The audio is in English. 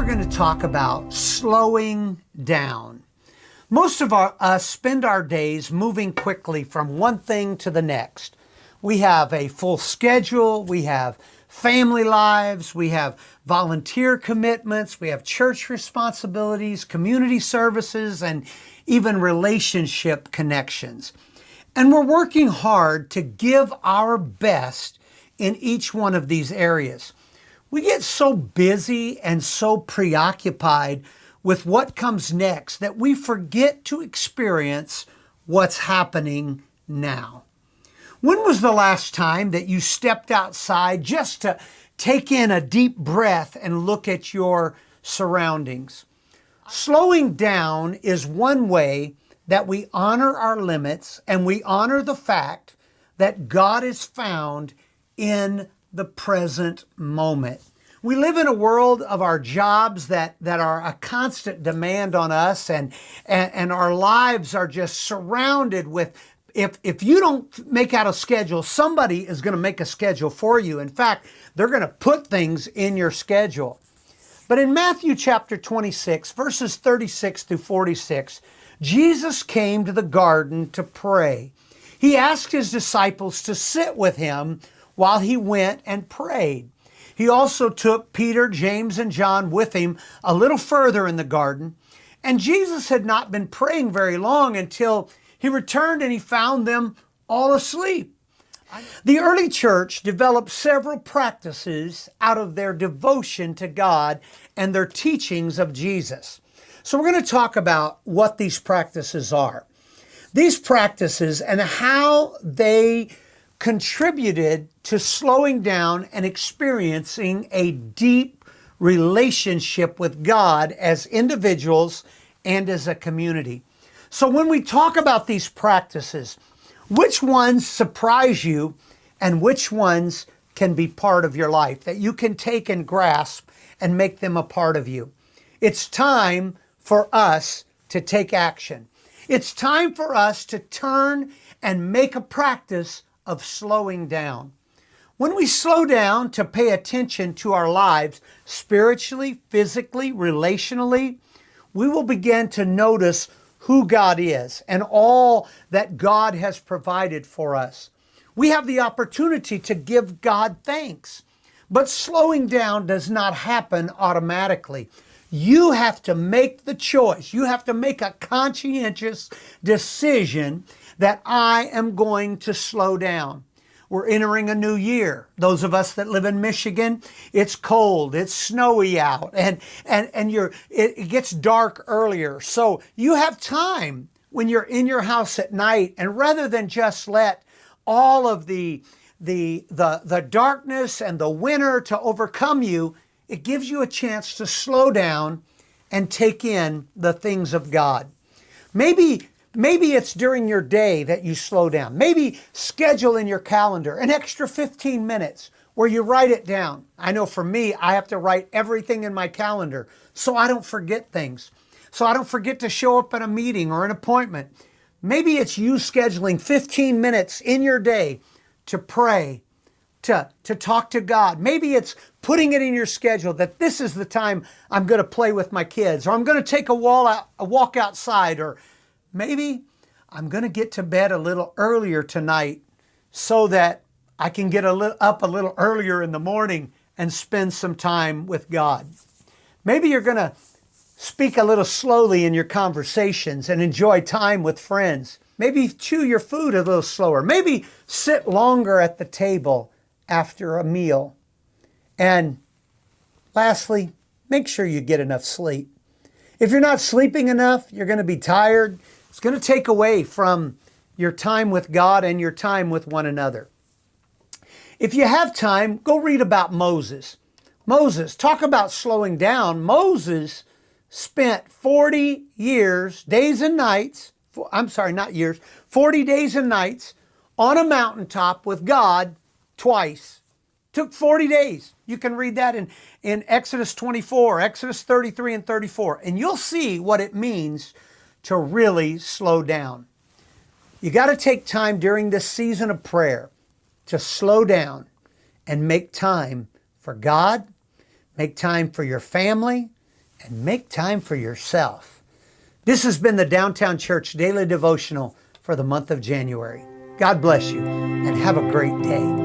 we're going to talk about slowing down. Most of us spend our days moving quickly from one thing to the next. We have a full schedule, we have family lives, we have volunteer commitments, we have church responsibilities, community services, and even relationship connections. And we're working hard to give our best in each one of these areas. We get so busy and so preoccupied with what comes next that we forget to experience what's happening now. When was the last time that you stepped outside just to take in a deep breath and look at your surroundings? Slowing down is one way that we honor our limits and we honor the fact that God is found in the present moment. We live in a world of our jobs that are a constant demand on us, and our lives are just surrounded with, if you don't make out a schedule, somebody is going to make a schedule for you. In fact, they're going to put things in your schedule. But in Matthew chapter 26, verses 36 through 46, Jesus came to the garden to pray. He asked his disciples to sit with him while he went and prayed. He also took Peter, James, and John with him a little further in the garden. And Jesus had not been praying very long until he returned and he found them all asleep. The early church developed several practices out of their devotion to God and their teachings of Jesus. So we're going to talk about what these practices are. These practices and how they contributed to slowing down and experiencing a deep relationship with God as individuals and as a community. So when we talk about these practices, which ones surprise you and which ones can be part of your life that you can take and grasp and make them a part of you? It's time for us to take action. It's time for us to turn and make a practice of slowing down. When we slow down to pay attention to our lives, spiritually, physically, relationally, we will begin to notice who God is and all that God has provided for us. We have the opportunity to give God thanks, but slowing down does not happen automatically. You have to make the choice. You have to make a conscientious decision that I am going to slow down. We're entering a new year. Those of us that live in Michigan, it's cold, it's snowy out, and it gets dark earlier. So you have time when you're in your house at night, and rather than just let all of the darkness and the winter to overcome you, it gives you a chance to slow down and take in the things of God. Maybe it's during your day that you slow down. Maybe schedule in your calendar an extra 15 minutes where you write it down. I know for me, I have to write everything in my calendar so I don't forget things. So I don't forget to show up at a meeting or an appointment. Maybe it's you scheduling 15 minutes in your day to pray, to talk to God. Maybe it's putting it in your schedule that this is the time I'm going to play with my kids, or I'm going to take a walk outside, or maybe I'm going to get to bed a little earlier tonight so that I can get up a little earlier in the morning and spend some time with God. Maybe you're going to speak a little slowly in your conversations and enjoy time with friends. Maybe chew your food a little slower. Maybe sit longer at the table after a meal. And lastly, make sure you get enough sleep. If you're not sleeping enough, you're going to be tired. It's going to take away from your time with God and your time with one another. If you have time, go read about Moses. Moses, talk about slowing down. Moses spent 40 years, days and nights, 40 days and nights on a mountaintop with God twice. Took 40 days. You can read that in Exodus 24, Exodus 33 and 34, and you'll see what it means to really slow down. You got to take time during this season of prayer to slow down and make time for God, make time for your family, and make time for yourself. This has been the Downtown Church Daily Devotional for the month of January. God bless you and have a great day.